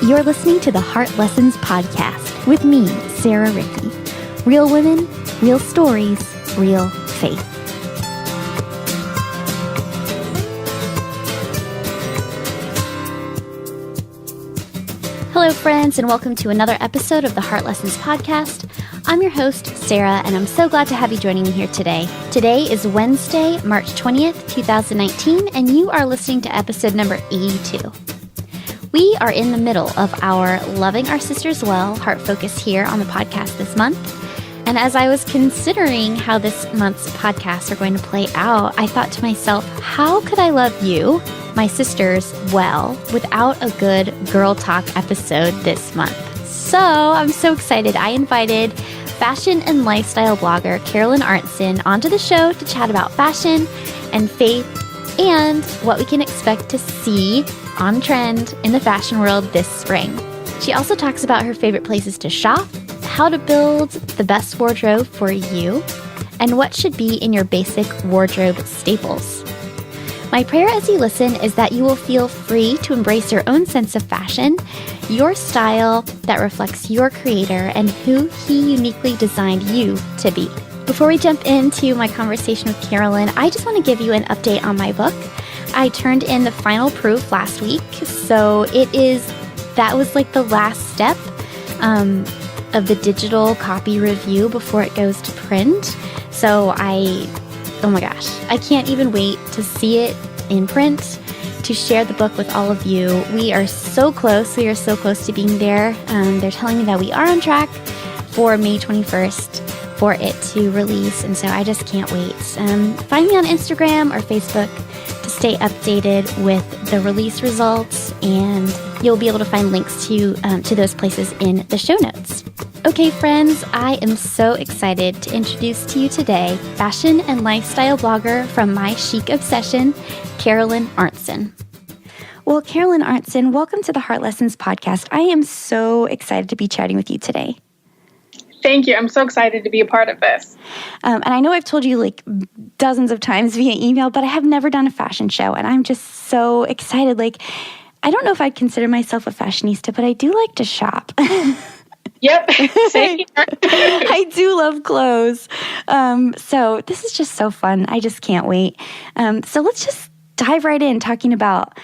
You're listening to the Heart Lessons Podcast with me, Sarah Rieke. Real women, real stories, real faith. Hello, friends, and welcome to another episode of the Heart Lessons Podcast. I'm your host, Sarah, and I'm so glad to have you joining me here today. Today is Wednesday, March 20th, 2019, and you are listening to episode number 82. We are in the middle of our Loving Our Sisters Well heart focus here on the podcast this month. And as I was considering how this month's podcasts are going to play out, I thought to myself, how could I love you, my sisters, well without a good girl talk episode this month? So I'm so excited. I invited fashion and lifestyle blogger Carolyn Arentson onto the show to chat about fashion and faith and what we can expect to see on trend in the fashion world this spring. She also talks about her favorite places to shop, how to build the best wardrobe for you, and what should be in your basic wardrobe staples. My prayer as you listen is that you will feel free to embrace your own sense of fashion, your style that reflects your creator and who he uniquely designed you to be. Before we jump into my conversation with Carolyn, I just want to give you an update on my book. I turned in the final proof last week, so that was like the last step of the digital copy review before it goes to print. So oh my gosh, I can't even wait to see it in print, to share the book with all of you. We are so close. We are so close to being there. They're telling me that we are on track for May 21st for it to release, and so I just can't wait. Find me on Instagram or Facebook to stay updated with the release results, and you'll be able to find links to those places in the show notes. Okay, friends, I am so excited to introduce to you today fashion and lifestyle blogger from my Chic obsession, Carolyn Arentson. Well, Carolyn Arentson, welcome to the Heart Lessons Podcast. I am so excited to be chatting with you today. Thank you. I'm so excited to be a part of this. And I know I've told you like dozens of times via email, but I have never done a fashion show, and I'm just so excited. Like, I don't know if I'd consider myself a fashionista, but I do like to shop. Yep, same here. I do love clothes. So this is just so fun. I just can't wait. So let's just dive right in talking about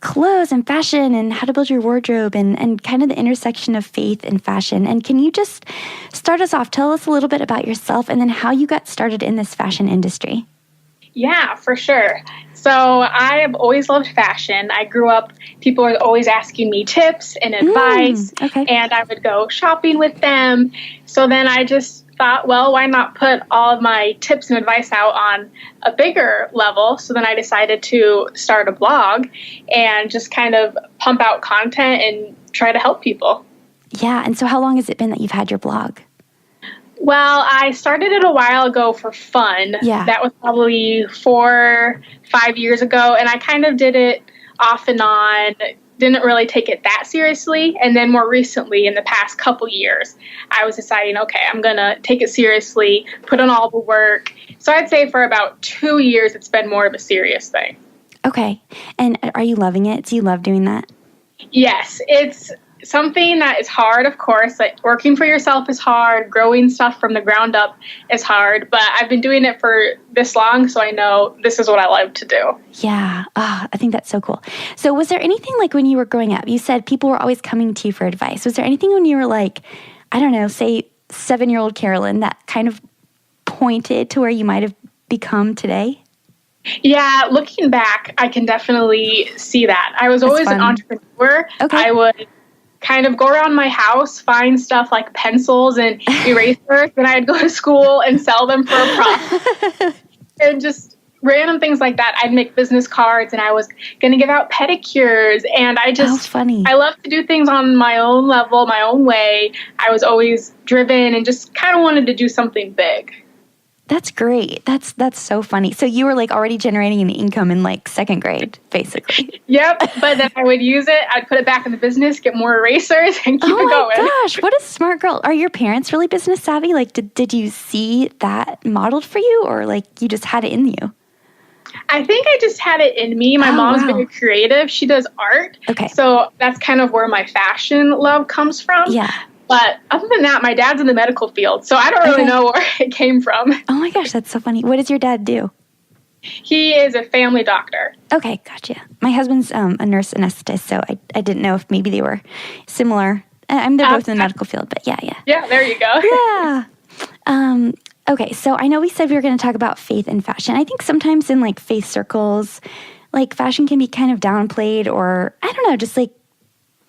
clothes and fashion and how to build your wardrobe and kind of the intersection of faith and fashion. And can you just start us off? Tell us a little bit about yourself and then how you got started in this fashion industry. Yeah, for sure. So I have always loved fashion. I grew up, people were always asking me tips and advice, and I would go shopping with them. So then I just thought, well, why not put all of my tips and advice out on a bigger level? So then I decided to start a blog and just kind of pump out content and try to help people. Yeah, and so how long has it been that you've had your blog? Well, I started it a while ago for fun. Yeah. That was probably 4-5 years ago, and I kind of did it off and on, didn't really take it that seriously. And then more recently, in the past couple years, I was deciding, okay, I'm going to take it seriously, put in all the work. So I'd say for about 2 years, it's been more of a serious thing. Okay. And are you loving it? Do you love doing that? Yes, it's something that is hard, of course. Like working for yourself is hard. Growing stuff from the ground up is hard. But I've been doing it for this long, so I know this is what I love to do. Yeah. I think that's so cool. So was there anything like when you were growing up, you said people were always coming to you for advice. Was there anything when you were like, I don't know, say 7-year-old Carolyn that kind of pointed to where you might have become today? Yeah, looking back, I can definitely see that. I was always an entrepreneur. Okay. I would kind of go around my house, find stuff like pencils and erasers, then I'd go to school and sell them for a profit. And just random things like that. I'd make business cards and I was going to give out pedicures, and I love to do things on my own level, my own way. I was always driven and just kind of wanted to do something big. That's great. That's so funny. So you were like already generating an income in like second grade, basically. Yep. But then I would use it. I'd put it back in the business, get more erasers, and keep it going. Oh my gosh, what a smart girl. Are your parents really business savvy? Like, did you see that modeled for you, or like you just had it in you? I think I just had it in me. My mom's very creative. She does art. Okay. So that's kind of where my fashion love comes from. Yeah. But other than that, my dad's in the medical field, so I don't really know where it came from. Oh my gosh, that's so funny. What does your dad do? He is a family doctor. Okay, gotcha. My husband's a nurse anesthetist, so I didn't know if maybe they were similar. They're both in the medical field, but yeah. Yeah, there you go. Yeah. Okay, so I know we said we were going to talk about faith and fashion. I think sometimes in like faith circles, like fashion can be kind of downplayed or, I don't know, just like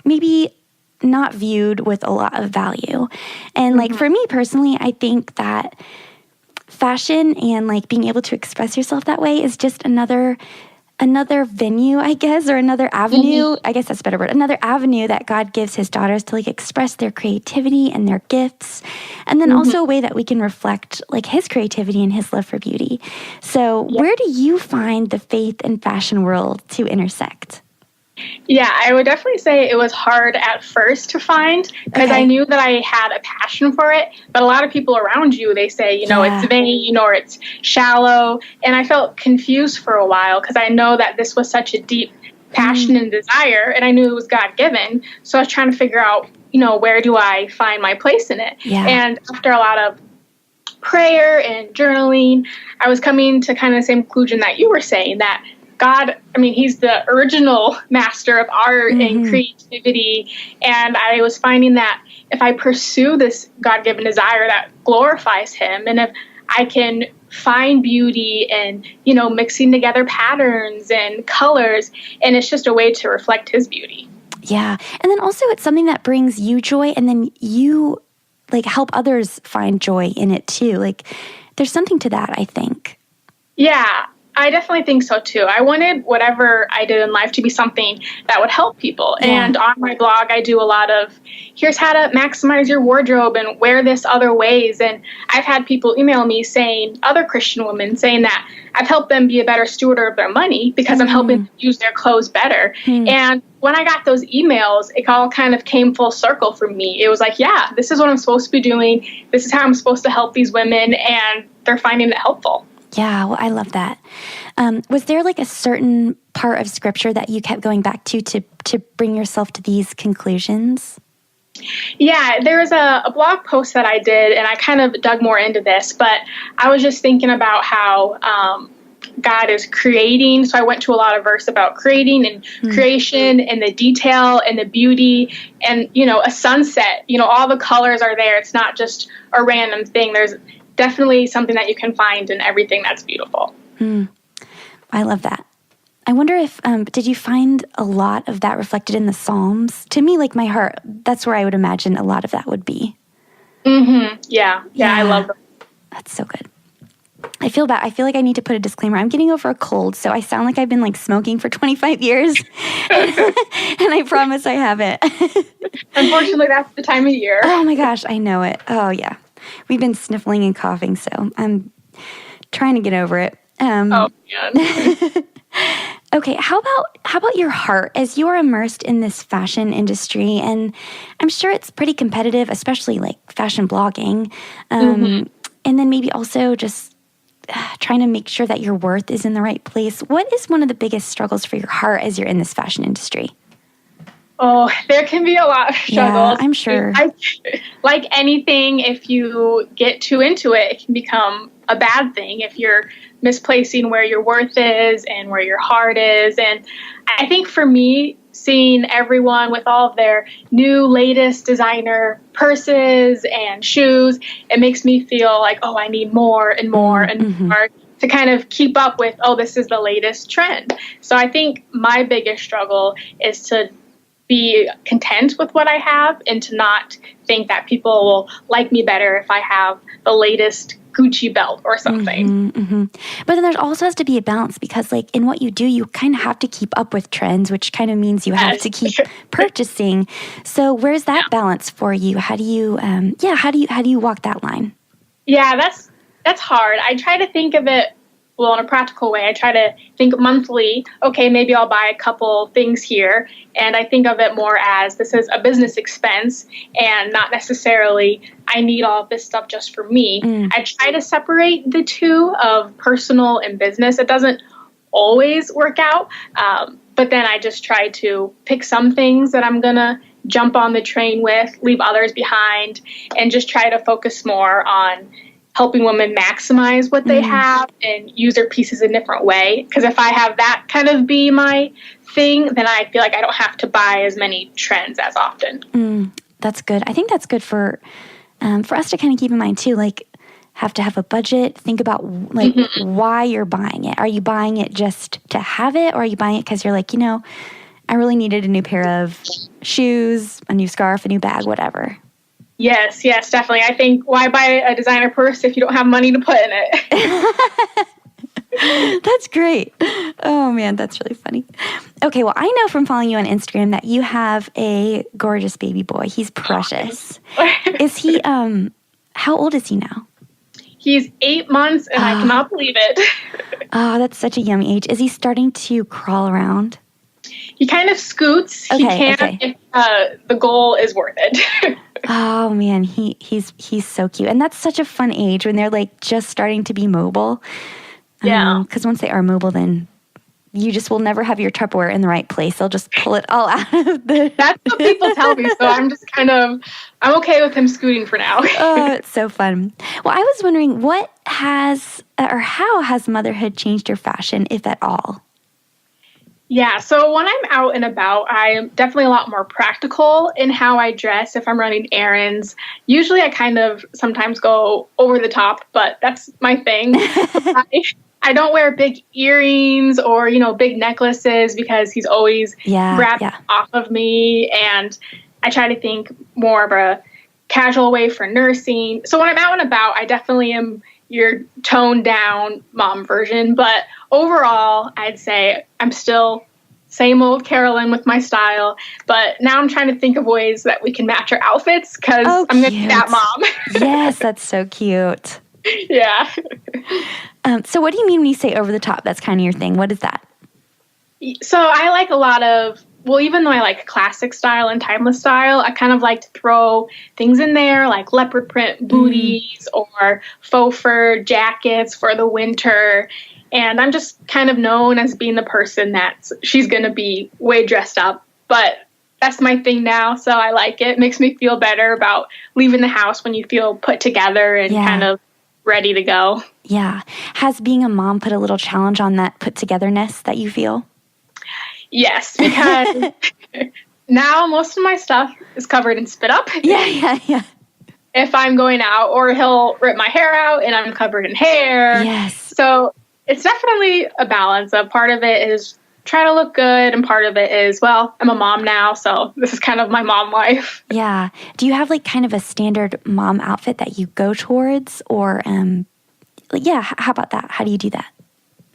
maybe not viewed with a lot of value. And like for me personally, I think that fashion and like being able to express yourself that way is just another venue, I guess, or another avenue. I guess that's a better word. Another avenue that God gives his daughters to like express their creativity and their gifts. And then also a way that we can reflect like his creativity and his love for beauty. So where do you find the faith and fashion world to intersect? Yeah, I would definitely say it was hard at first to find because I knew that I had a passion for it. But a lot of people around you, they say, it's vain or it's shallow. And I felt confused for a while because I know that this was such a deep passion and desire. And I knew it was God-given. So I was trying to figure out, where do I find my place in it? Yeah. And after a lot of prayer and journaling, I was coming to kind of the same conclusion that you were saying, that God, he's the original master of art and creativity. And I was finding that if I pursue this God-given desire that glorifies him, and if I can find beauty and, mixing together patterns and colors, and it's just a way to reflect his beauty. Yeah. And then also it's something that brings you joy, and then you like help others find joy in it too. Like there's something to that, I think. Yeah. I definitely think so too. I wanted whatever I did in life to be something that would help people. Yeah. And on my blog, I do a lot of, here's how to maximize your wardrobe and wear this other ways. And I've had people email me saying, other Christian women saying that I've helped them be a better steward of their money because I'm helping them use their clothes better. And when I got those emails, it all kind of came full circle for me. It was like, yeah, this is what I'm supposed to be doing. This is how I'm supposed to help these women. And they're finding it helpful. Yeah, well, I love that. Was there like a certain part of scripture that you kept going back to bring yourself to these conclusions? Yeah, there was a blog post that I did, and I kind of dug more into this, but I was just thinking about how God is creating. So I went to a lot of verse about creating and creation and the detail and the beauty and, a sunset, all the colors are there. It's not just a random thing. There's definitely something that you can find in everything that's beautiful. I love that. I wonder if, did you find a lot of that reflected in the Psalms? To me, like my heart, that's where I would imagine a lot of that would be. Yeah, I love that. That's so good. I feel bad. I feel like I need to put a disclaimer. I'm getting over a cold, so I sound like I've been like smoking for 25 years. And I promise I haven't. Unfortunately, that's the time of year. Oh my gosh, I know it. Oh yeah. We've been sniffling and coughing, so trying to get over it. Oh, man. Okay, how about your heart as you are immersed in this fashion industry? And I'm sure it's pretty competitive, especially like fashion blogging. And then maybe also just trying to make sure that your worth is in the right place. What is one of the biggest struggles for your heart as you're in this fashion industry? Oh, there can be a lot of struggles. Yeah, I'm sure. Like anything, if you get too into it, it can become a bad thing if you're misplacing where your worth is and where your heart is. And I think for me, seeing everyone with all of their new, latest designer purses and shoes, it makes me feel like, oh, I need more and more and more to kind of keep up with, oh, this is the latest trend. So I think my biggest struggle is to be content with what I have and to not think that people will like me better if I have the latest Gucci belt or something. But then there also has to be a balance because like in what you do, you kind of have to keep up with trends, which kind of means you have to keep purchasing. So where's that balance for you? How do you, how do you walk that line? Yeah, that's hard. I try to think of it, well, in a practical way. I try to think monthly, okay, maybe I'll buy a couple things here. And I think of it more as this is a business expense and not necessarily I need all of this stuff just for me. I try to separate the two of personal and business. It doesn't always work out. But then I just try to pick some things that I'm going to jump on the train with, leave others behind, and just try to focus more on helping women maximize what they have and use their pieces a different way. Because if I have that kind of be my thing, then I feel like I don't have to buy as many trends as often. That's good. I think that's good for us to kind of keep in mind too, like have to have a budget, think about like why you're buying it. Are you buying it just to have it, or are you buying it because you're like, I really needed a new pair of shoes, a new scarf, a new bag, whatever. Yes, definitely. I think why buy a designer purse if you don't have money to put in it? That's great. Oh man, that's really funny. Okay, well, I know from following you on Instagram that you have a gorgeous baby boy. He's precious. Is he, how old is he now? He's 8 months and I cannot believe it. Oh, that's such a yummy age. Is he starting to crawl around? He kind of scoots. He can if the goal is worth it. Oh man, he's so cute. And that's such a fun age when they're like just starting to be mobile. Yeah. Because once they are mobile, then you just will never have your Tupperware in the right place. They'll just pull it all out of the... That's what people tell me. So I'm just I'm okay with him scooting for now. Oh, it's so fun. Well, I was wondering how has motherhood changed your fashion, if at all? Yeah, so when I'm out and about, I'm definitely a lot more practical in how I dress if I'm running errands. Usually I kind of sometimes go over the top, but that's my thing. I don't wear big earrings or, big necklaces because he's always grabbing off of me. And I try to think more of a casual way for nursing. So when I'm out and about, I definitely am your toned down mom version. But overall, I'd say I'm still same old Carolyn with my style. But now I'm trying to think of ways that we can match our outfits because I'm going to be that mom. Yes, that's so cute. Yeah. So what do you mean when you say over the top? That's kind of your thing. What is that? So I like a lot of, even though I like classic style and timeless style, I kind of like to throw things in there like leopard print booties or faux fur jackets for the winter. And I'm just kind of known as being the person she's going to be way dressed up. But that's my thing now, so I like it. It makes me feel better about leaving the house when you feel put together and kind of ready to go. Yeah. Has being a mom put a little challenge on that put-togetherness that you feel? Yes, because now most of my stuff is covered in spit up. Yeah. If I'm going out, or he'll rip my hair out and I'm covered in hair. Yes. So it's definitely a balance. A part of it is trying to look good, and part of it is, I'm a mom now, so this is kind of my mom life. Yeah. Do you have like kind of a standard mom outfit that you go towards, or how about that? How do you do that?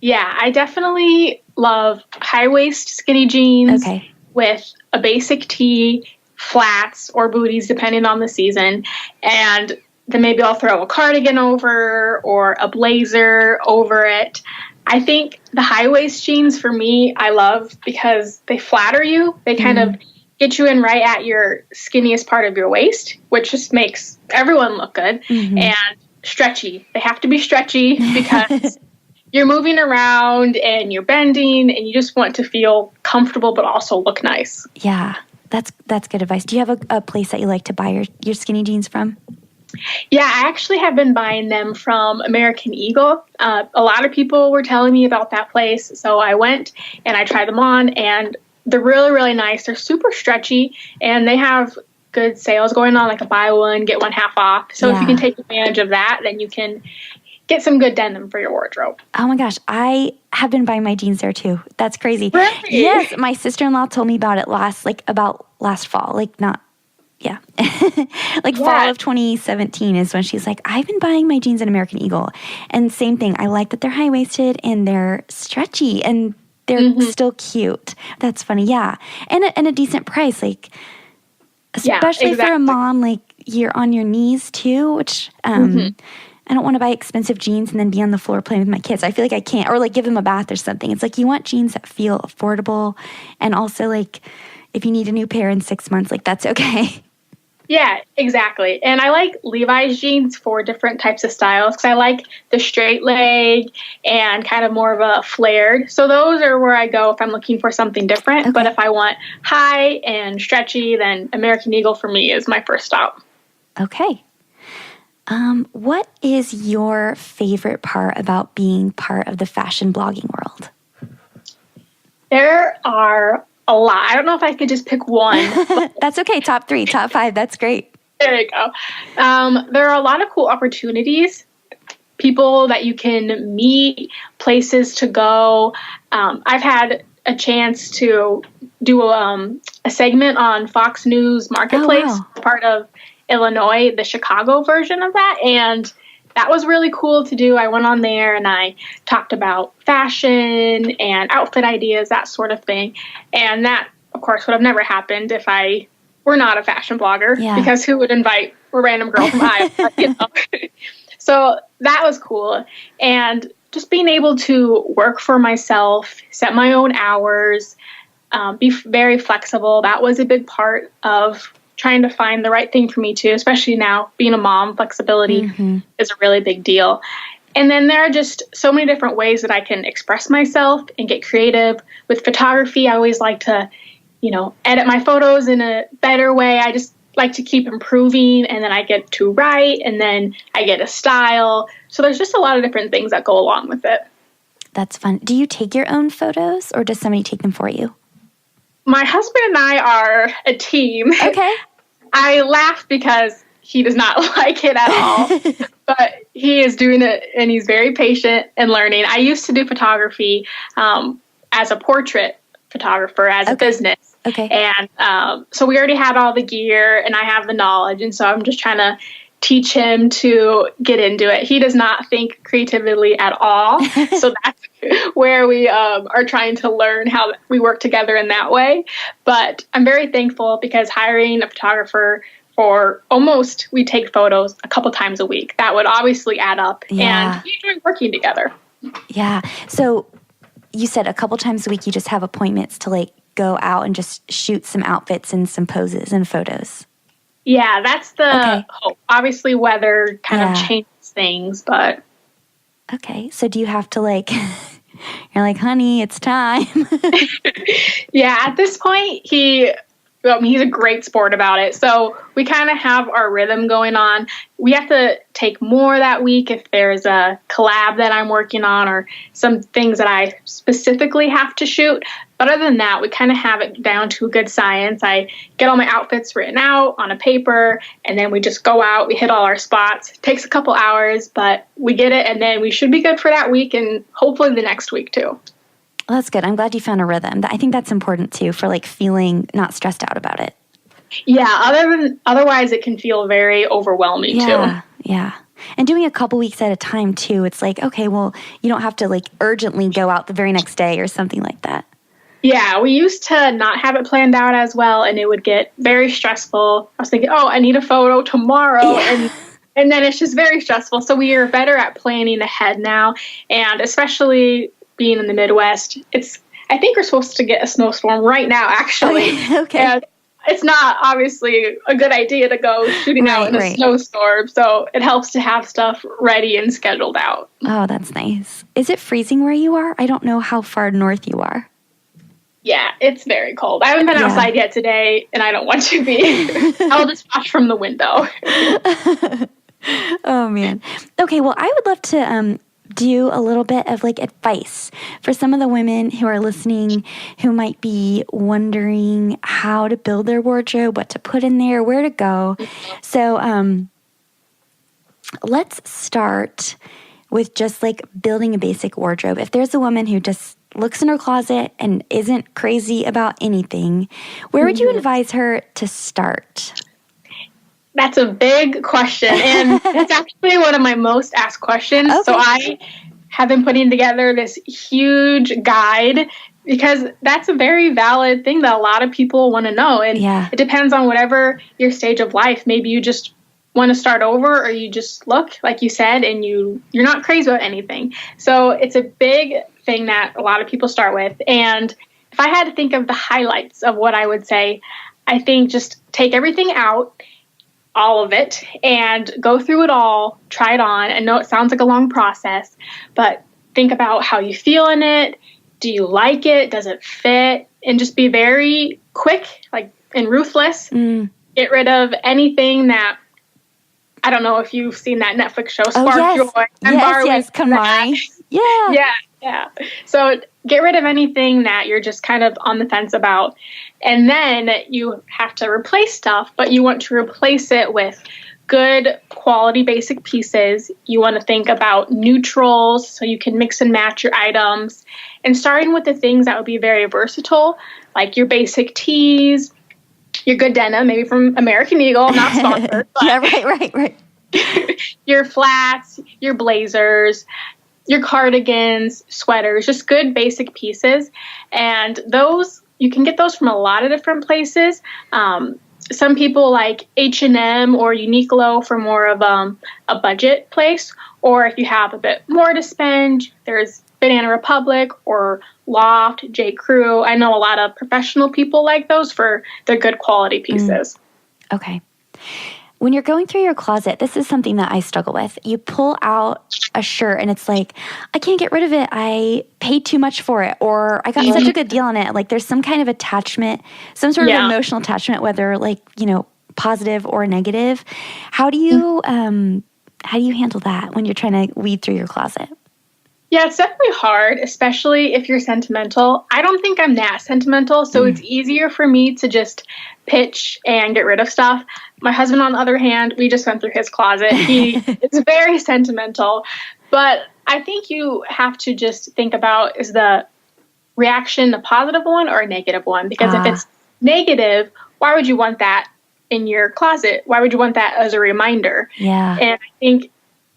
Yeah, I definitely love high-waist skinny jeans with a basic tee, flats, or booties, depending on the season. And then maybe I'll throw a cardigan over or a blazer over it. I think the high-waist jeans, for me, I love because they flatter you. They kind of get you in right at your skinniest part of your waist, which just makes everyone look good. And stretchy. They have to be stretchy because you're moving around and you're bending and you just want to feel comfortable but also look nice. Yeah, that's good advice. Do you have a place that you like to buy your skinny jeans from? Yeah, I actually have been buying them from American Eagle. A lot of people were telling me about that place, so I went and I tried them on, and they're really, really nice. They're super stretchy, and they have good sales going on, like a buy one, get one half off. So if you can take advantage of that, then you can get some good denim for your wardrobe. Oh my gosh, I have been buying my jeans there too. That's crazy. Really? Yes, my sister-in-law told me about it last fall, fall of 2017 is when she's like, I've been buying my jeans at American Eagle. And same thing, I like that they're high-waisted and they're stretchy and they're still cute. That's funny, yeah. And a decent price, like, especially for a mom, like, you're on your knees too, which I don't want to buy expensive jeans and then be on the floor playing with my kids. I feel like I can't, or like give them a bath or something. It's like you want jeans that feel affordable, and also like if you need a new pair in 6 months, like that's okay. Yeah, exactly. And I like Levi's jeans for different types of styles because I like the straight leg and kind of more of a flared. So those are where I go if I'm looking for something different. Okay. But if I want high and stretchy, then American Eagle for me is my first stop. Okay. What is your favorite part about being part of the fashion blogging world? There are a lot. I don't know if I could just pick one. That's okay. Top 3, top 5. That's great. There you go. There are a lot of cool opportunities, people that you can meet, places to go. I've had a chance to do a segment on Fox News Marketplace, part of Illinois, the Chicago version of that. And that was really cool to do. I went on there and I talked about fashion and outfit ideas, that sort of thing. And that, of course, would have never happened if I were not a fashion blogger, because who would invite a random girl from Iowa, you know? So that was cool. And just being able to work for myself, set my own hours, be very flexible. That was a big part of trying to find the right thing for me too, especially now being a mom. Flexibility is a really big deal. And then there are just so many different ways that I can express myself and get creative. With photography, I always like to, edit my photos in a better way. I just like to keep improving, and then I get to write, and then I get a style. So there's just a lot of different things that go along with it. That's fun. Do you take your own photos, or does somebody take them for you? My husband and I are a team. Okay. I laugh because he does not like it at all, but he is doing it, and he's very patient and learning. I used to do photography as a portrait photographer, as a business. Okay. And so we already had all the gear, and I have the knowledge, and so I'm just trying to teach him to get into it. He does not think creatively at all, so that's where we are trying to learn how we work together in that way. But I'm very thankful because hiring a photographer for we take photos a couple times a week. That would obviously add up, and we enjoy working together. Yeah. So you said a couple times a week you just have appointments to go out and just shoot some outfits and some poses and photos. Yeah, that's the hope. Obviously, weather kind of changes things, but... Okay, so do you have to, you're like, honey, it's time? Yeah, at this point, he's a great sport about it. So we kind of have our rhythm going on. We have to take more that week if there's a collab that I'm working on or some things that I specifically have to shoot. But other than that, we kind of have it down to a good science. I get all my outfits written out on a paper, and then we just go out. We hit all our spots. It takes a couple hours, but we get it, and then we should be good for that week and hopefully the next week too. Well, that's good. I'm glad you found a rhythm. I think that's important too for feeling not stressed out about it. Yeah, otherwise it can feel very overwhelming too. Yeah. And doing a couple weeks at a time too, it's okay, well, you don't have to urgently go out the very next day or something like that. Yeah, we used to not have it planned out as well, and it would get very stressful. I was thinking, I need a photo tomorrow, and then it's just very stressful. So we are better at planning ahead now, and especially being in the Midwest, I think we're supposed to get a snowstorm right now, actually. Okay. And it's not obviously a good idea to go shooting out in a snowstorm, so it helps to have stuff ready and scheduled out. Oh, that's nice. Is it freezing where you are? I don't know how far north you are. Yeah, it's very cold. I haven't been outside yet today, and I don't want to be. I'll just watch from the window. Oh, man. Okay, well, I would love to do a little bit of advice for some of the women who are listening who might be wondering how to build their wardrobe, what to put in there, where to go. So let's start with just building a basic wardrobe. If there's a woman who just looks in her closet and isn't crazy about anything, where would you advise her to start? That's a big question, and it's actually one of my most asked questions. Okay. So I have been putting together this huge guide because that's a very valid thing that a lot of people want to know. And it depends on whatever your stage of life. Maybe you just want to start over, or you just look, like you said, and you're not crazy about anything. So it's a big thing that a lot of people start with. And if I had to think of the highlights of what I would say, I think just take everything out all of it and go through it all, try it on. I know it sounds like a long process, but think about how you feel in it. Do you like it? Does it fit? And just be very quick, and ruthless. Get rid of anything that, I don't know if you've seen that Netflix show, Spark Joy. Yes, KonMari. Yeah. So get rid of anything that you're just kind of on the fence about. And then you have to replace stuff, but you want to replace it with good quality basic pieces. You want to think about neutrals so you can mix and match your items. And starting with the things that would be very versatile, like your basic tees, your good denim, maybe from American Eagle, not sponsored. Yeah, right. Your flats, your blazers, your cardigans, sweaters, just good basic pieces. And those, you can get those from a lot of different places. Some people like H&M or Uniqlo for more of a budget place. Or if you have a bit more to spend, there's Banana Republic or Loft, J. Crew. I know a lot of professional people like those for their good quality pieces. Okay. When you're going through your closet, this is something that I struggle with. You pull out a shirt and it's like, I can't get rid of it. I paid too much for it, or I got such a good deal on it. Like there's some kind of attachment, some sort of emotional attachment, whether positive or negative. How do you handle that when you're trying to weed through your closet? Yeah, it's definitely hard, especially if you're sentimental. I don't think I'm that sentimental, so it's easier for me to just pitch and get rid of stuff. My husband, on the other hand, we just went through his closet. He is very sentimental, but I think you have to just think about, is the reaction a positive one or a negative one? Because if it's negative, why would you want that in your closet? Why would you want that as a reminder? Yeah. And I think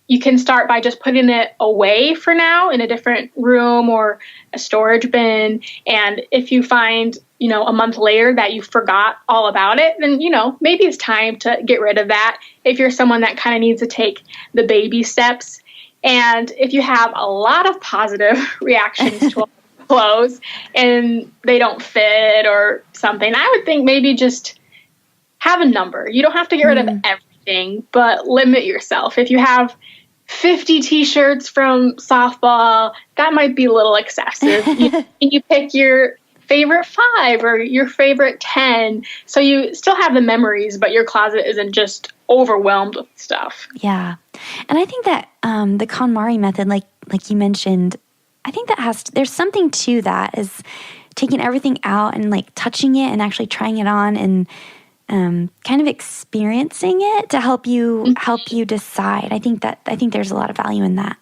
you can start by just putting it away for now in a different room or a storage bin. And if you find, a month later that you forgot all about it, then, maybe it's time to get rid of that if you're someone that kind of needs to take the baby steps. And if you have a lot of positive reactions to clothes and they don't fit or something, I would think maybe just have a number. You don't have to get rid of everything, but limit yourself. If you have 50 t-shirts from softball, that might be a little excessive. You pick your favorite 5 or your favorite 10, so you still have the memories, but your closet isn't just overwhelmed with stuff. Yeah. And I think that the KonMari method, like you mentioned, I think that there's something to that, is taking everything out and touching it and actually trying it on and kind of experiencing it to help you decide. I think there's a lot of value in that.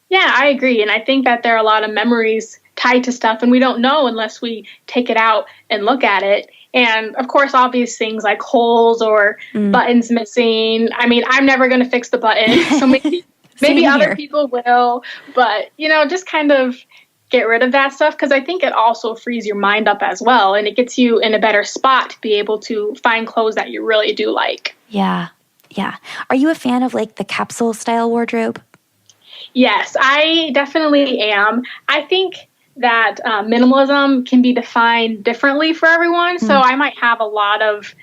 Yeah, I agree. And I think that there are a lot of memories tied to stuff, and we don't know unless we take it out and look at it. And of course, obvious things like holes or buttons missing. I mean, I'm never going to fix the button, so maybe other people will. But, just kind of get rid of that stuff, because I think it also frees your mind up as well, and it gets you in a better spot to be able to find clothes that you really do like. Yeah. Are you a fan of the capsule style wardrobe? Yes, I definitely am. I think that minimalism can be defined differently for everyone. So I might have a lot of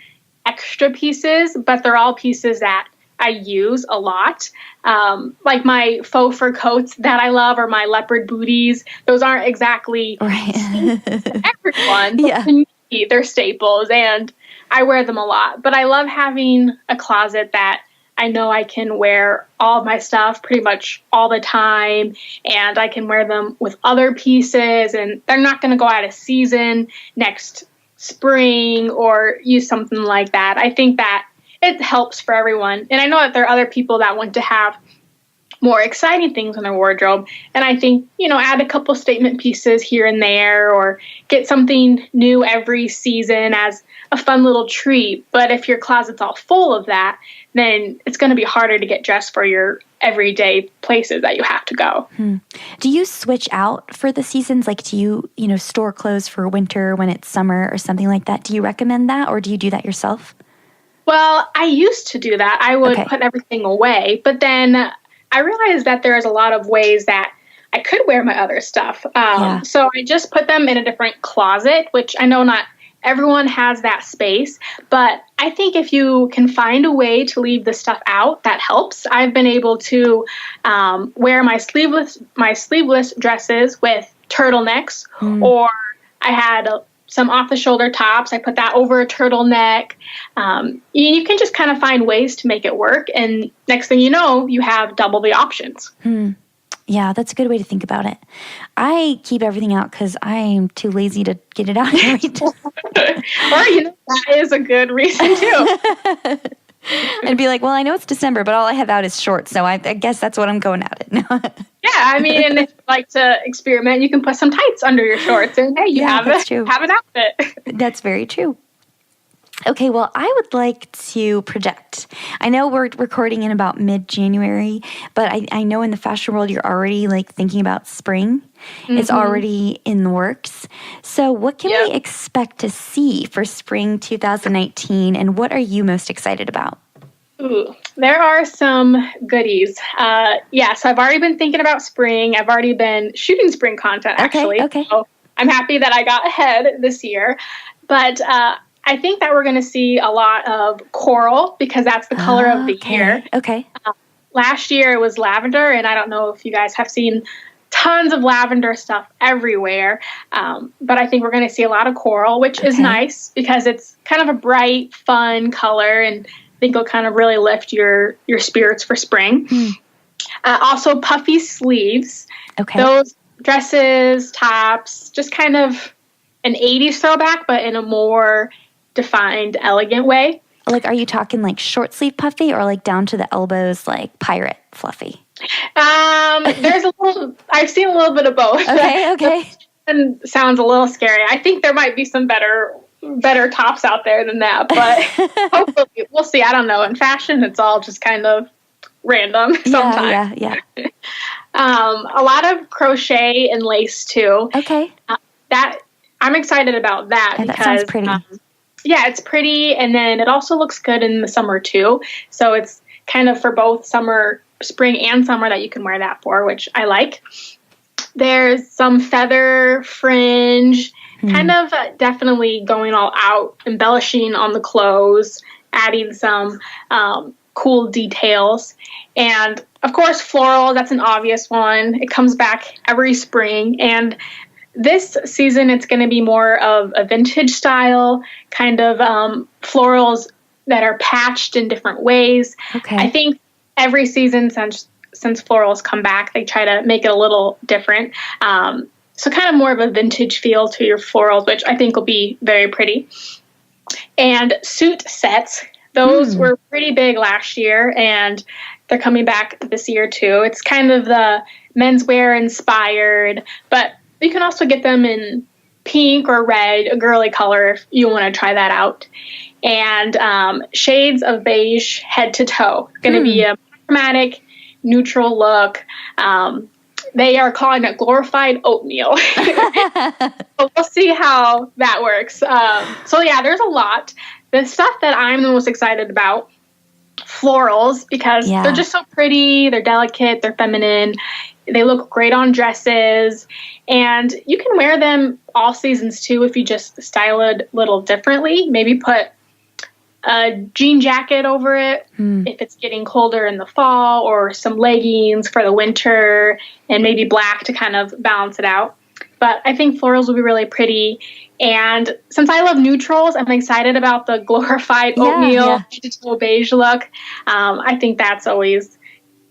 extra pieces, but they're all pieces that I use a lot. Like my faux fur coats that I love, or my leopard booties. Those aren't exactly everyone. Yeah. To me, they're staples, and I wear them a lot. But I love having a closet that I know I can wear all of my stuff pretty much all the time, and I can wear them with other pieces, and they're not going to go out of season next spring or use something like that. I think that it helps for everyone. And I know that there are other people that want to have more exciting things in their wardrobe. And I think, add a couple statement pieces here and there, or get something new every season as a fun little treat. But if your closet's all full of that, then it's going to be harder to get dressed for your everyday places that you have to go. Do you switch out for the seasons? Do you, store clothes for winter when it's summer or something like that? Do you recommend that, or do you do that yourself? Well, I used to do that. I would put everything away, but then I realized that there's a lot of ways that I could wear my other stuff. So I just put them in a different closet, which I know not everyone has that space, but I think if you can find a way to leave the stuff out, that helps. I've been able to wear my sleeveless dresses with turtlenecks, or I had some off-the-shoulder tops. I put that over a turtleneck. You can just kind of find ways to make it work, and next thing you know, you have double the options. Yeah, that's a good way to think about it. I keep everything out because I'm too lazy to get it out every time. Or, that is a good reason, too. I'd be like, well, I know it's December, but all I have out is shorts, so I guess that's what I'm going at it. Yeah, I mean, and if you like to experiment, you can put some tights under your shorts, and hey, you have an outfit. That's very true. Okay, well, I would like to project. I know we're recording in about mid-January, but I know in the fashion world you're already thinking about spring. It's already in the works. So what can we expect to see for spring 2019, and what are you most excited about? Ooh, there are some goodies. So I've already been thinking about spring. I've already been shooting spring content, actually. Okay. So I'm happy that I got ahead this year. But I think that we're going to see a lot of coral because that's the color of the year. Okay. Last year it was lavender, and I don't know if you guys have seen tons of lavender stuff everywhere. But I think we're going to see a lot of coral, which is nice because it's kind of a bright, fun color, and I think it'll kind of really lift your spirits for spring. Also, puffy sleeves. Okay. Those dresses, tops, just kind of an 80s throwback, but in a more defined, elegant way. Are you talking short sleeve puffy or down to the elbows, pirate fluffy? I've seen a little bit of both. Okay. And sounds a little scary. I think there might be some better tops out there than that, but hopefully we'll see. I don't know. In fashion, it's all just kind of random sometimes. Yeah. A lot of crochet and lace too. Okay. That I'm excited about that because that sounds pretty. It's pretty, and then it also looks good in the summer too. So it's kind of for both spring and summer that you can wear that for, which I like. There's some feather fringe, kind of definitely going all out, embellishing on the clothes, adding some cool details. And of course, floral, that's an obvious one. It comes back every spring, and this season, it's going to be more of a vintage style, kind of florals that are patched in different ways. Okay. I think every season since florals come back, they try to make it a little different. So kind of more of a vintage feel to your florals, which I think will be very pretty. And suit sets, those were pretty big last year, and they're coming back this year too. It's kind of the menswear inspired, but you can also get them in pink or red, a girly color if you want to try that out. And shades of beige head to toe. It's going to be a dramatic, neutral look. They are calling it glorified oatmeal. So we'll see how that works. There's a lot. The stuff that I'm the most excited about, florals, because they're just so pretty, they're delicate, they're feminine. They look great on dresses, and you can wear them all seasons too if you just style it a little differently. Maybe put a jean jacket over it if it's getting colder in the fall, or some leggings for the winter, and maybe black to kind of balance it out. But I think florals will be really pretty. And since I love neutrals, I'm excited about the glorified oatmeal beige look. I think that's always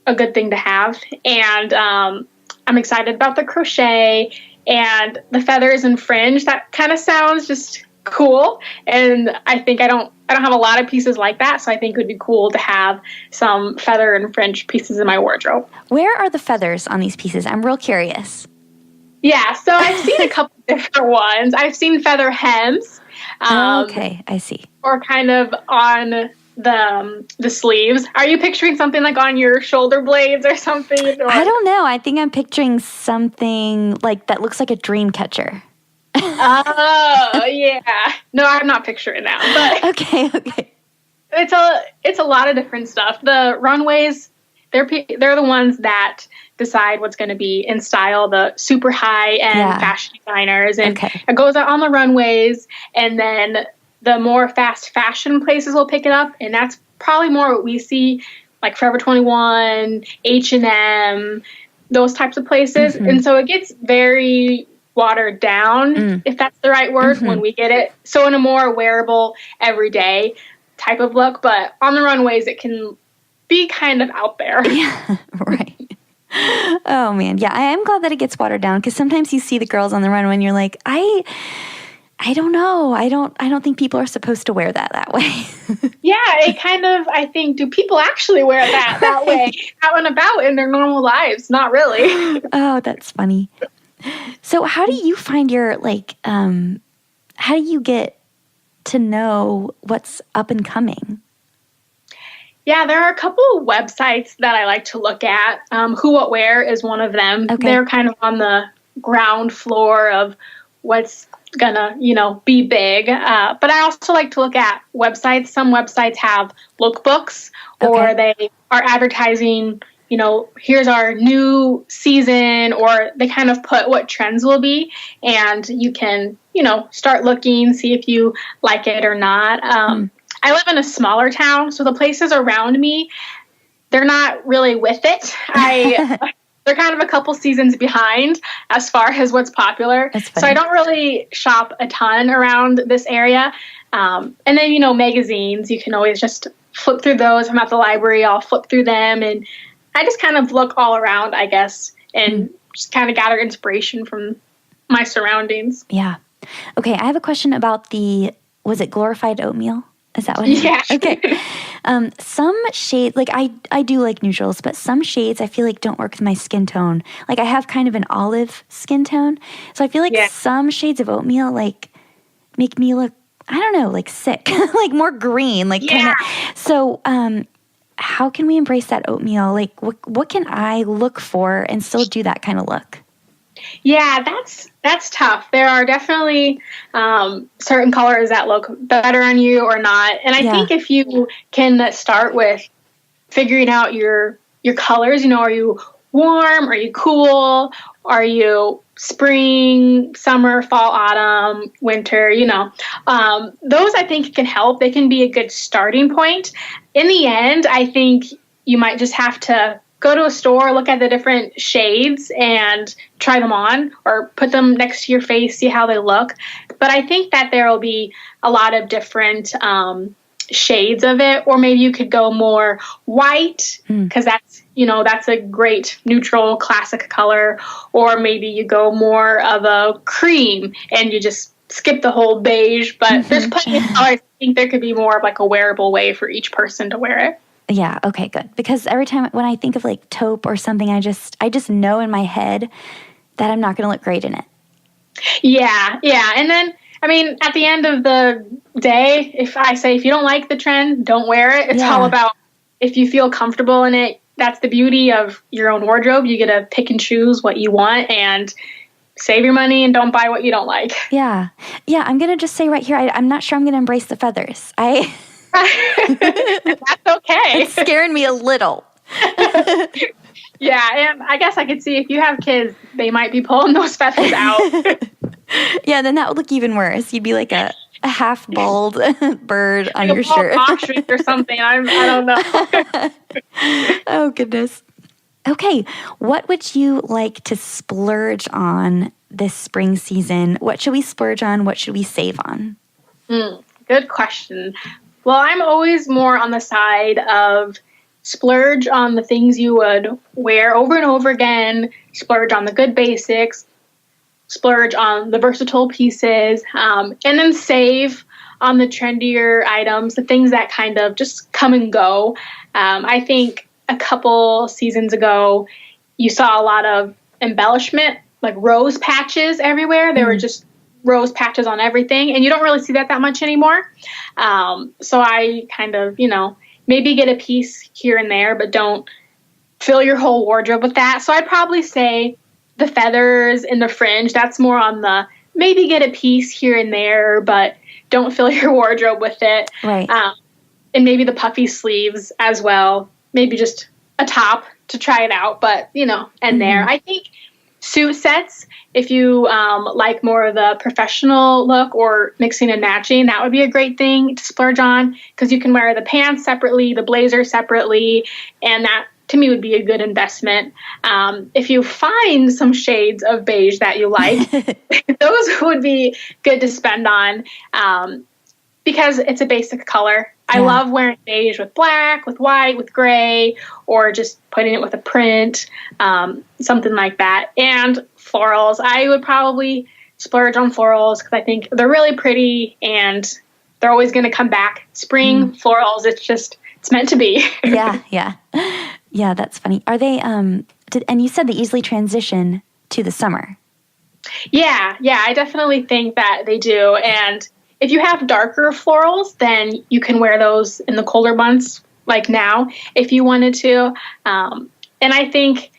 a good thing to have. And I'm excited about the crochet and the feathers and fringe. That kind of sounds just cool. And I think I don't have a lot of pieces like that, so I think it would be cool to have some feather and fringe pieces in my wardrobe. Where are the feathers on these pieces? I'm real curious. Yeah, so I've seen a couple different ones. I've seen feather hems. Okay, I see. Or kind of on the sleeves. Are you picturing something on your shoulder blades or something? Or? I don't know. I think I'm picturing something that looks like a dream catcher. Oh, yeah. No, I'm not picturing that. But okay. It's a lot of different stuff. The runways, they're the ones that decide what's going to be in style, the super high-end fashion designers. And it goes out on the runways, and then the more fast fashion places will pick it up, and that's probably more what we see, like Forever 21, H&M, those types of places. And so it gets very watered down, if that's the right word, when we get it. So in a more wearable, everyday type of look, but on the runways, it can be kind of out there. Yeah, right. Oh, man. Yeah, I am glad that it gets watered down, because sometimes you see the girls on the runway and you're like, I don't know. I don't think people are supposed to wear that way. Yeah, it kind of, I think, do people actually wear that way out and about in their normal lives? Not really. Oh, that's funny. So how do you find your, how do you get to know what's up and coming? Yeah, there are a couple of websites that I like to look at. Who What Wear is one of them. Okay. They're kind of on the ground floor of what's gonna, be big. But I also like to look at websites. Some websites have lookbooks, or they are advertising, here's our new season, or they kind of put what trends will be, and you can, start looking, see if you like it or not. I live in a smaller town, so the places around me, they're not really with it. They're kind of a couple seasons behind as far as what's popular. So I don't really shop a ton around this area. And then, magazines, you can always just flip through those. I'm at the library, I'll flip through them, and I just kind of look all around, I guess, and just kind of gather inspiration from my surroundings. Yeah. Okay, I have a question about was it glorified oatmeal? Is that what it is? Yeah. Okay. Some shades, I do like neutrals, but some shades I feel like don't work with my skin tone. Like I have kind of an olive skin tone. So I feel like some shades of oatmeal make me look, I don't know, sick, like more green, kind of. So how can we embrace that oatmeal? What can I look for and still do that kind of look? Yeah, that's tough. There are definitely certain colors that look better on you or not. And I think if you can start with figuring out your colors, are you warm? Are you cool? Are you spring, summer, fall, autumn, winter? Those I think can help. They can be a good starting point. In the end, I think you might just have to go to a store, look at the different shades and try them on, or put them next to your face, see how they look. But I think that there will be a lot of different shades of it, or maybe you could go more white, because that's a great neutral classic color, or maybe you go more of a cream and you just skip the whole beige. But there's plenty of colors. I think there could be more of a wearable way for each person to wear it. Yeah, okay, good. Because every time when I think of taupe or something, I just know in my head that I'm not going to look great in it. Yeah. And then, at the end of the day, if you don't like the trend, don't wear it. It's all about if you feel comfortable in it. That's the beauty of your own wardrobe. You get to pick and choose what you want and save your money and don't buy what you don't like. Yeah, I'm going to just say right here, I'm not sure I'm going to embrace the feathers. That's okay. It's scaring me a little. Yeah, and I guess I could see if you have kids, they might be pulling those feathers out. Yeah, then that would look even worse. You'd be like a half bald bird on your shirt. Ostrich or something. I don't know. Oh, goodness. Okay, what would you like to splurge on this spring season? What should we splurge on? What should we save on? Good question. Well, I'm always more on the side of splurge on the things you would wear over and over again, splurge on the good basics, splurge on the versatile pieces, and then save on the trendier items, the things that kind of just come and go. I think a couple seasons ago, you saw a lot of embellishment, like rose patches everywhere. There were just rose patches on everything, and you don't really see that much anymore. So I kind of, maybe get a piece here and there, but don't fill your whole wardrobe with that. So I'd probably say the feathers and the fringe, that's more on the maybe get a piece here and there, but don't fill your wardrobe with it. Right. And maybe the puffy sleeves as well. Maybe just a top to try it out, but, there. I think suit sets. If you like more of the professional look or mixing and matching, that would be a great thing to splurge on, because you can wear the pants separately, the blazer separately, and that to me would be a good investment. If you find some shades of beige that you like, those would be good to spend on, because it's a basic color. I love wearing beige with black, with white, with gray, or just putting it with a print, something like that. And florals, I would probably splurge on florals because I think they're really pretty and they're always going to come back. Spring florals, it's meant to be. Yeah, that's funny. Are they, and you said they easily transition to the summer. Yeah, I definitely think that they do. And if you have darker florals, then you can wear those in the colder months, like now, if you wanted to. And I think,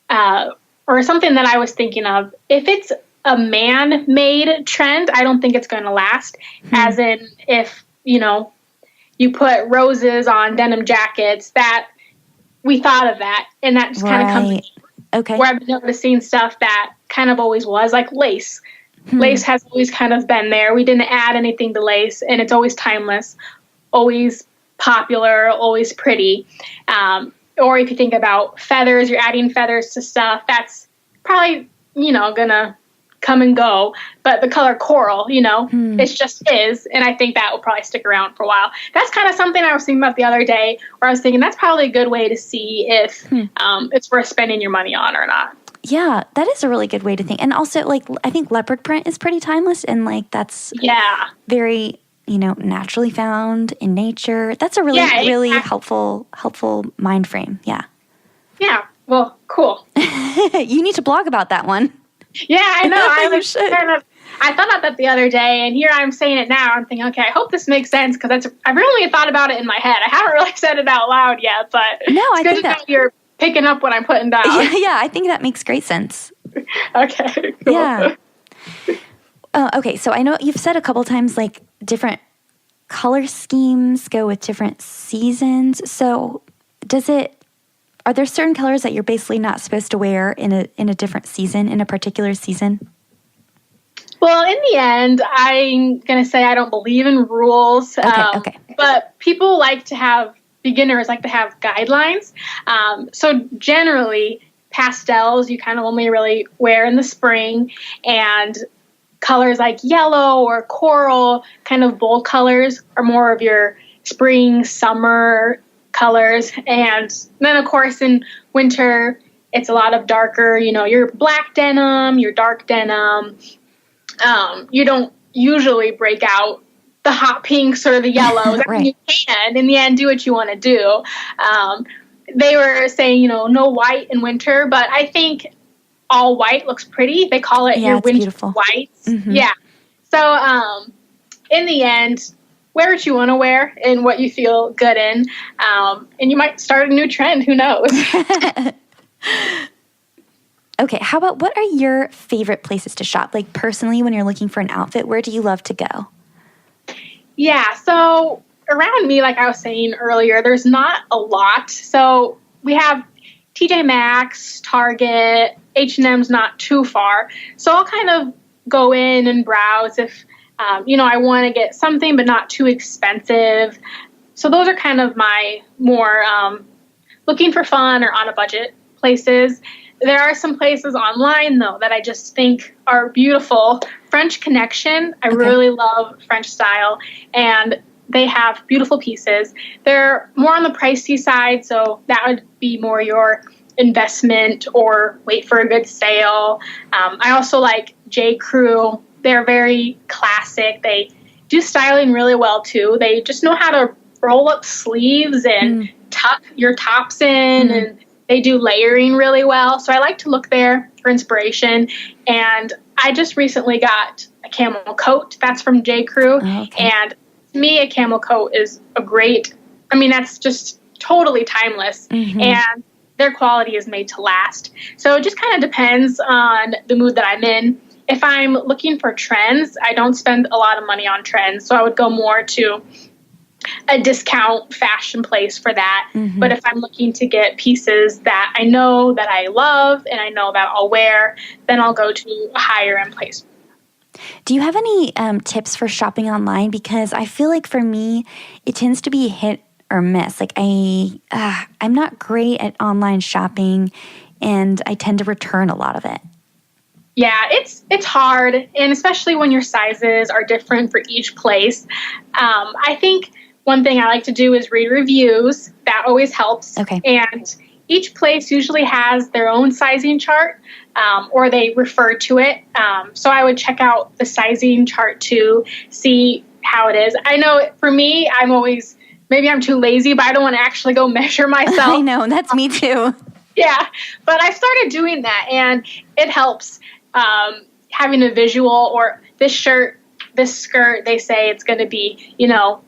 or something that I was thinking of, if it's a man-made trend, I don't think it's going to last. As in, if, you put roses on denim jackets, that we thought of that, and that just kind of comes where I've been noticing stuff that kind of always was, like lace. Lace has always kind of been there. We didn't add anything to lace, and it's always timeless, always popular, always pretty. Or if you think about feathers, you're adding feathers to stuff. That's probably, gonna come and go. But the color coral, it just is. And I think that will probably stick around for a while. That's kind of something I was thinking about the other day, where I was thinking that's probably a good way to see if it's worth spending your money on or not. Yeah, that is a really good way to think. And also, I think leopard print is pretty timeless, and that's very, naturally found in nature. That's a really, really helpful mind frame. Yeah. Yeah. Well, cool. You need to blog about that one. Yeah, I know. I thought about that the other day, and here I'm saying it now. I'm thinking, okay, I hope this makes sense, because I've really thought about it in my head. I haven't really said it out loud yet, but it's good to know you're picking up what I'm putting down. Yeah, I think that makes great sense. Okay, cool. Yeah. Okay, so I know you've said a couple times, different color schemes go with different seasons. So are there certain colors that you're basically not supposed to wear in a different season, in a particular season? Well, in the end, I'm going to say I don't believe in rules. Okay. But beginners like to have guidelines. So generally, pastels you kind of only really wear in the spring, and colors like yellow or coral, kind of bold colors, are more of your spring, summer colors. And then, of course, in winter, it's a lot of darker, your black denim, your dark denim. You don't usually break out the hot pinks or the yellows. Right. You can, in the end, do what you want to do. They were saying, no white in winter, but I think all white looks pretty. They call it your winter beautiful. Whites. Mm-hmm. Yeah. So in the end, wear what you want to wear and what you feel good in. And you might start a new trend. Who knows? Okay, how about, what are your favorite places to shop? Personally, when you're looking for an outfit, where do you love to go? Yeah, so around me, like I was saying earlier, there's not a lot. So we have TJ Maxx, Target, H&M's not too far. So I'll kind of go in and browse if, I want to get something but not too expensive. So those are kind of my more looking for fun or on a budget places. There are some places online, though, that I just think are beautiful. French Connection, I really love French style, and they have beautiful pieces. They're more on the pricey side, so that would be more your investment or wait for a good sale. I also like J. Crew. They're very classic. They do styling really well, too. They just know how to roll up sleeves and tuck your tops in, and they do layering really well. So I like to look there for inspiration. And I just recently got a camel coat. That's from J. Crew. And to me, a camel coat is that's just totally timeless. And their quality is made to last. So it just kind of depends on the mood that I'm in. If I'm looking for trends, I don't spend a lot of money on trends. So I would go more to a discount fashion place for that. Mm-hmm. But if I'm looking to get pieces that I know that I love and I know that I'll wear, then I'll go to a higher end place. Do you have any tips for shopping online? Because I feel like for me, it tends to be hit or miss. Like I'm not great at online shopping, and I tend to return a lot of it. Yeah, it's hard, and especially when your sizes are different for each place. I think one thing I like to do is read reviews. That always helps. Okay. And each place usually has their own sizing chart, or they refer to it. So I would check out the sizing chart to see how it is. I know for me, maybe I'm too lazy, but I don't want to actually go measure myself. I know, that's me too. Yeah, but I've started doing that, and it helps. Having a visual, or this shirt, this skirt, they say it's going to be,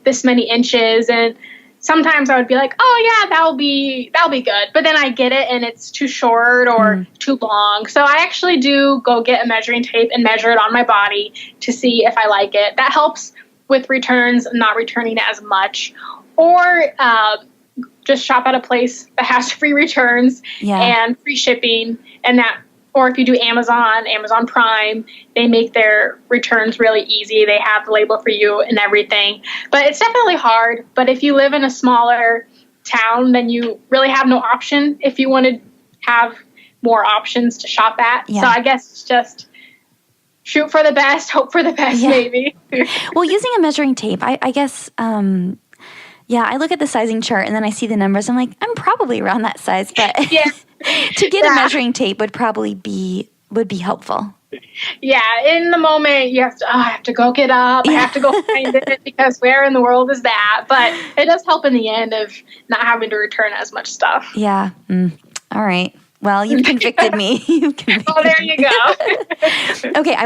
this many inches. And sometimes I would be like, oh yeah, that'll be good. But then I get it and it's too short or too long. So I actually do go get a measuring tape and measure it on my body to see if I like it. That helps with returns, not returning as much. Or just shop at a place that has free returns and free shipping, or if you do Amazon Prime, they make their returns really easy. They have the label for you and everything. But it's definitely hard. But if you live in a smaller town, then you really have no option if you want to have more options to shop at. Yeah. So I guess it's just shoot for the best, hope for the best, maybe. Well, using a measuring tape, I guess, I look at the sizing chart and then I see the numbers. I'm like, I'm probably around that size, but to get a measuring tape would probably be helpful. Yeah, in the moment you have to, I have to go get up, I have to go find it, because where in the world is that? But it does help in the end of not having to return as much stuff. Yeah. All right. Well, you've convicted me. Oh, there you go. Okay, I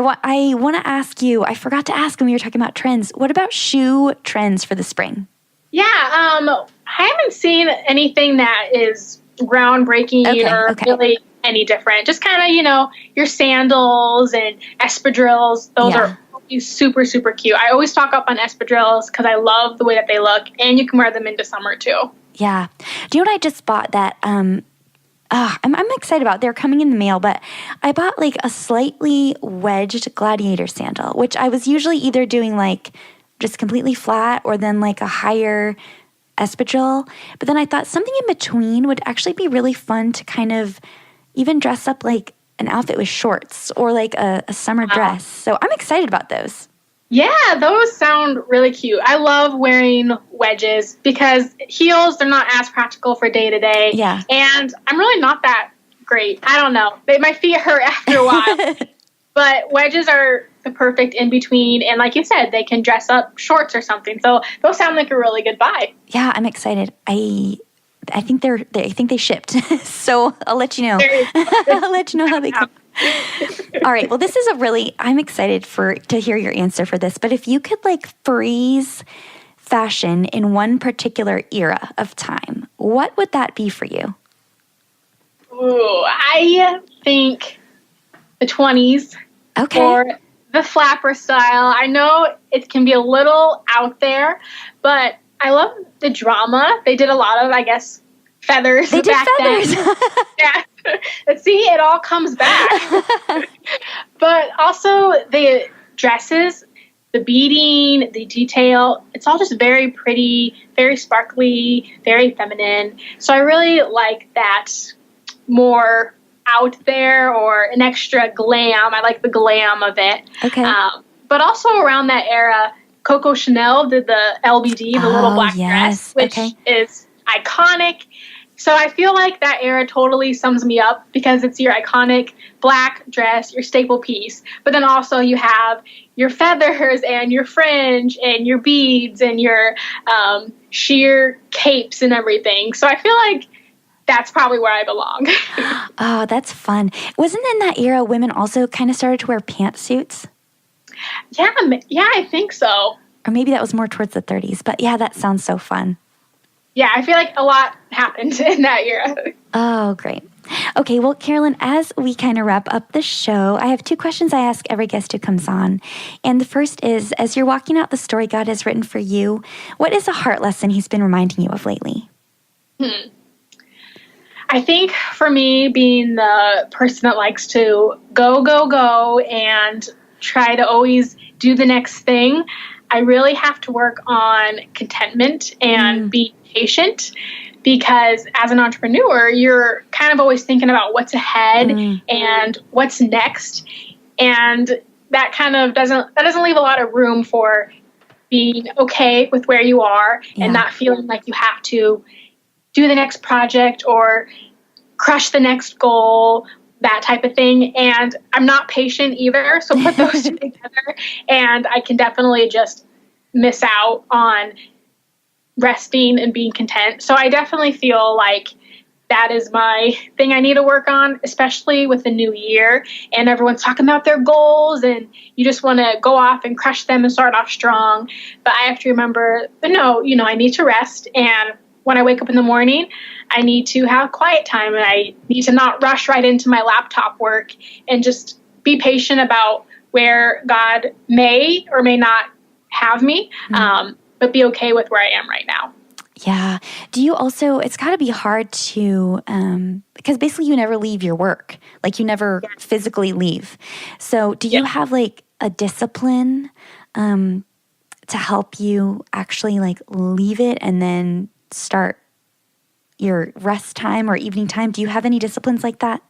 want to ask you, I forgot to ask when we were talking about trends. What about shoe trends for the spring? Yeah, I haven't seen anything that is groundbreaking or really any different. Just kind of, your sandals and espadrilles. Those are super, super cute. I always stock up on espadrilles because I love the way that they look, and you can wear them into summer too. Yeah. Do you know what I just bought that I'm excited about? They're coming in the mail, but I bought like a slightly wedged gladiator sandal, which I was usually either doing like just completely flat or then like a higher espadrille. But then I thought something in between would actually be really fun to kind of even dress up like an outfit with shorts or like a summer dress. So I'm excited about those. Yeah, those sound really cute. I love wearing wedges because heels, they're not as practical for day to day. Yeah. And I'm really not that great. I don't know. My feet hurt after a while. But wedges are the perfect in between. And like you said, they can dress up shorts or something. So those sound like a really good buy. Yeah, I'm excited. I think they shipped. So I'll let you know. I'll let you know how they come. All right. Well, this is I'm excited to hear your answer for this. But if you could freeze fashion in one particular era of time, what would that be for you? Ooh, I think the 20s. Okay. Or the flapper style. I know it can be a little out there, but I love the drama. They did a lot of, I guess, feathers back then. Yeah. See, it all comes back. But also the dresses, the beading, the detail, it's all just very pretty, very sparkly, very feminine. So I really like that more out there, or an extra glam. I like the glam of it. Okay. But also around that era, Coco Chanel did the LBD, the little black dress, which is iconic. So I feel like that era totally sums me up because it's your iconic black dress, your staple piece. But then also you have your feathers and your fringe and your beads and your sheer capes and everything. So I feel like that's probably where I belong. Oh, that's fun. Wasn't in that era women also kind of started to wear pantsuits? Yeah, I think so. Or maybe that was more towards the 30s. But yeah, that sounds so fun. Yeah, I feel like a lot happened in that era. Oh, great. Okay, well, Carolyn, as we kind of wrap up the show, I have 2 questions I ask every guest who comes on. And the first is, as you're walking out the story God has written for you, what is a heart lesson he's been reminding you of lately? I think for me, being the person that likes to go, and try to always do the next thing, I really have to work on contentment and be patient, because as an entrepreneur, you're kind of always thinking about what's ahead and what's next. And that kind of doesn't leave a lot of room for being okay with where you are and not feeling like you have to do the next project or crush the next goal, that type of thing. And I'm not patient either. So put those 2 together and I can definitely just miss out on resting and being content. So I definitely feel like that is my thing I need to work on, especially with the new year and everyone's talking about their goals and you just want to go off and crush them and start off strong. But I have to remember, no, I need to rest. And when I wake up in the morning, I need to have quiet time and I need to not rush right into my laptop work and just be patient about where God may or may not have me, but be okay with where I am right now. Yeah. Do you also, it's got to be hard to, because basically you never leave your work, like you never physically leave. So do you have like a discipline to help you actually like leave it and then start your rest time or evening time? Do you have any disciplines like that?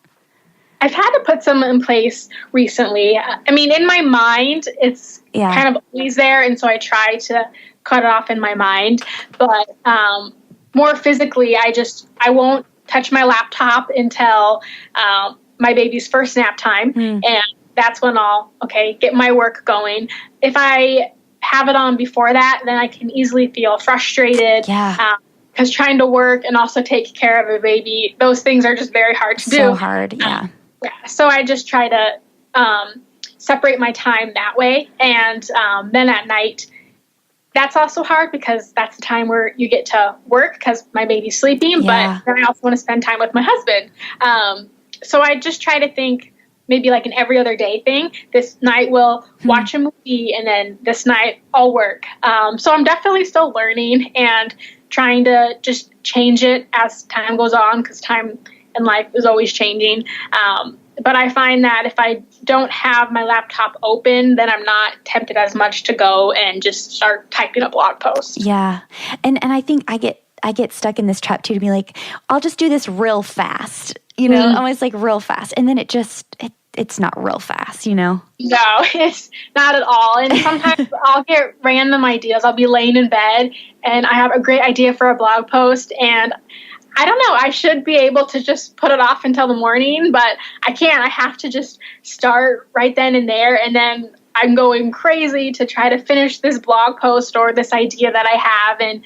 I've had to put some in place recently. I mean, in my mind, it's kind of always there. And so I try to cut it off in my mind. But more physically, I won't touch my laptop until my baby's first nap time. And that's when I'll, get my work going. If I have it on before that, then I can easily feel frustrated. Because trying to work and also take care of a baby, those things are just very hard to do. So hard, So I just try to separate my time that way. And then at night, that's also hard because that's the time where you get to work because my baby's sleeping. But then I also want to spend time with my husband. So I just try to think maybe like an every other day thing. This night we'll watch a movie and then this night I'll work. So I'm definitely still learning and trying to just change it as time goes on because time in life is always changing. But I find that if I don't have my laptop open, then I'm not tempted as much to go and just start typing a blog post. Yeah. And I think I get stuck in this trap too, to be like, I'll just do this real fast, almost like real fast. And then it's not real fast, No, it's not at all. And sometimes I'll get random ideas. I'll be laying in bed and I have a great idea for a blog post and I don't know. I should be able to just put it off until the morning, but I can't. I have to just start right then and there. And then I'm going crazy to try to finish this blog post or this idea that I have. And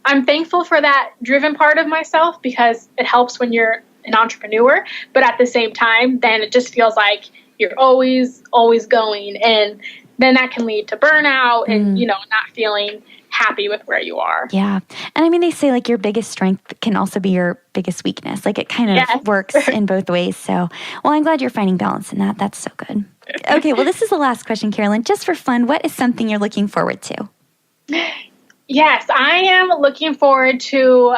I'm thankful for that driven part of myself because it helps when you're an entrepreneur. But at the same time, then it just feels like you're always going. And then that can lead to burnout and, not feeling happy with where you are. Yeah. And I mean, they say like your biggest strength can also be your biggest weakness. Like it kind of works in both ways. So, well, I'm glad you're finding balance in that. That's so good. Okay. Well, this is the last question, Carolyn. Just for fun, what is something you're looking forward to? Yes, I am looking forward to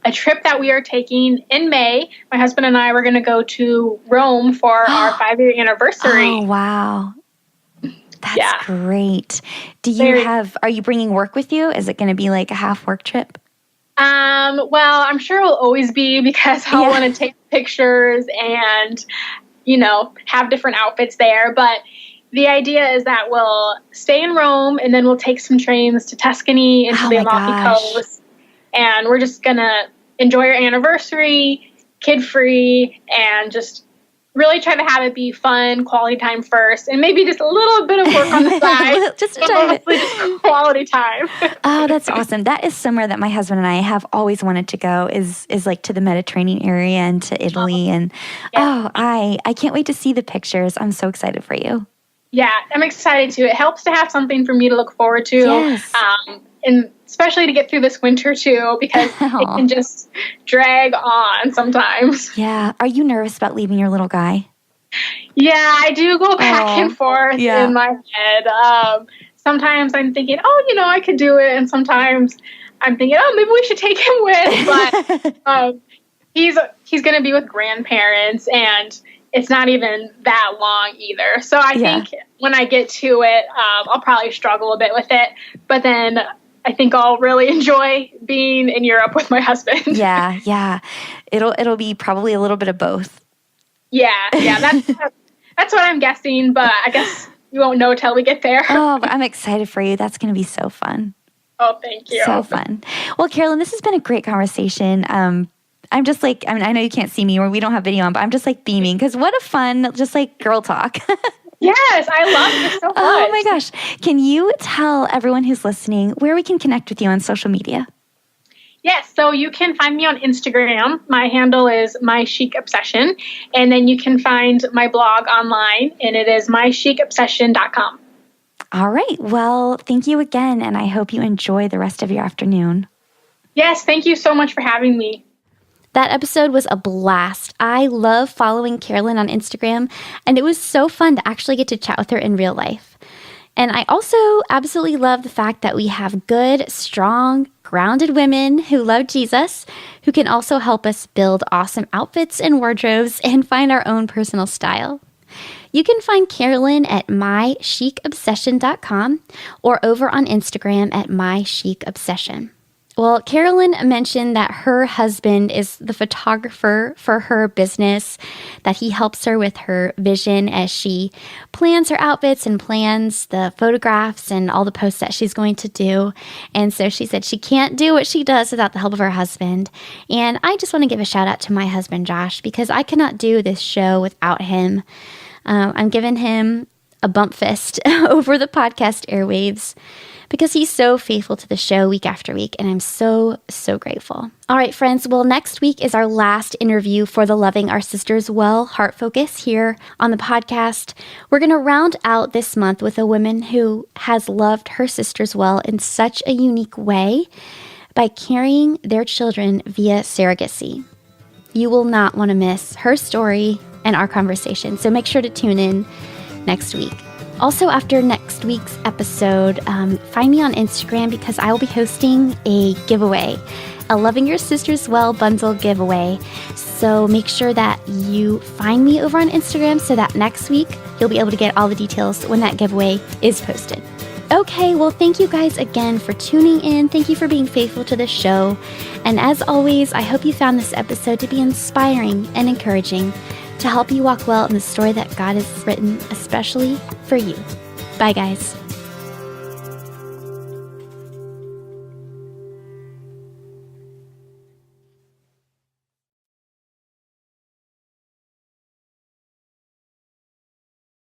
a trip that we are taking in May. My husband and I were going to go to Rome for our 5-year anniversary. Oh, wow. That's great. Are you bringing work with you? Is it going to be like a half work trip? Well, I'm sure it will always be because I'll want to take pictures and, have different outfits there. But the idea is that we'll stay in Rome and then we'll take some trains to Tuscany and to the Amalfi Coast. And we're just going to enjoy our anniversary, kid-free, and just really try to have it be fun, quality time first, and maybe just a little bit of work on the side. just quality time. Oh, that's awesome. That is somewhere that my husband and I have always wanted to go is like to the Mediterranean area and to Italy. And I can't wait to see the pictures. I'm so excited for you. Yeah, I'm excited too. It helps to have something for me to look forward to. Yes. And especially to get through this winter too, because it can just drag on sometimes. Yeah. Are you nervous about leaving your little guy? Yeah, I do go back and forth in my head. Sometimes I'm thinking, I could do it. And sometimes I'm thinking, maybe we should take him with. But he's going to be with grandparents, and it's not even that long either. So I think when I get to it, I'll probably struggle a bit with it. But then I think I'll really enjoy being in Europe with my husband. Yeah. It'll be probably a little bit of both. Yeah. That's what I'm guessing, but I guess we won't know till we get there. Oh, but I'm excited for you. That's going to be so fun. Oh, thank you. So fun. Well, Carolyn, this has been a great conversation. I'm just like, I know you can't see me or we don't have video on, but I'm just like beaming because what a fun, just like girl talk. Yes, I love this so much. Oh my gosh. Can you tell everyone who's listening where we can connect with you on social media? Yes, so you can find me on Instagram. My handle is My Chic Obsession. And then you can find my blog online, and it is mychicobsession.com. All right. Well, thank you again, and I hope you enjoy the rest of your afternoon. Yes, thank you so much for having me. That episode was a blast. I love following Carolyn on Instagram, and it was so fun to actually get to chat with her in real life. And I also absolutely love the fact that we have good, strong, grounded women who love Jesus, who can also help us build awesome outfits and wardrobes and find our own personal style. You can find Carolyn at mychicobsession.com or over on Instagram at mychicobsession. Well, Carolyn mentioned that her husband is the photographer for her business, that he helps her with her vision as she plans her outfits and plans the photographs and all the posts that she's going to do. And so she said she can't do what she does without the help of her husband. And I just want to give a shout out to my husband, Josh, because I cannot do this show without him. I'm giving him a bump fist over the podcast airwaves, because he's so faithful to the show week after week, and I'm so, so grateful. All right, friends, well, next week is our last interview for the Loving Our Sisters Well Heart Focus here on the podcast. We're going to round out this month with a woman who has loved her sisters well in such a unique way by carrying their children via surrogacy. You will not want to miss her story and our conversation, so make sure to tune in next week. Also, after next week's episode, find me on Instagram because I will be hosting a giveaway, a Loving Your Sisters Well bundle giveaway. So make sure that you find me over on Instagram so that next week you'll be able to get all the details when that giveaway is posted. Okay, well, thank you guys again for tuning in. Thank you for being faithful to the show. And as always, I hope you found this episode to be inspiring and encouraging, to help you walk well in the story that God has written especially for you. Bye, guys.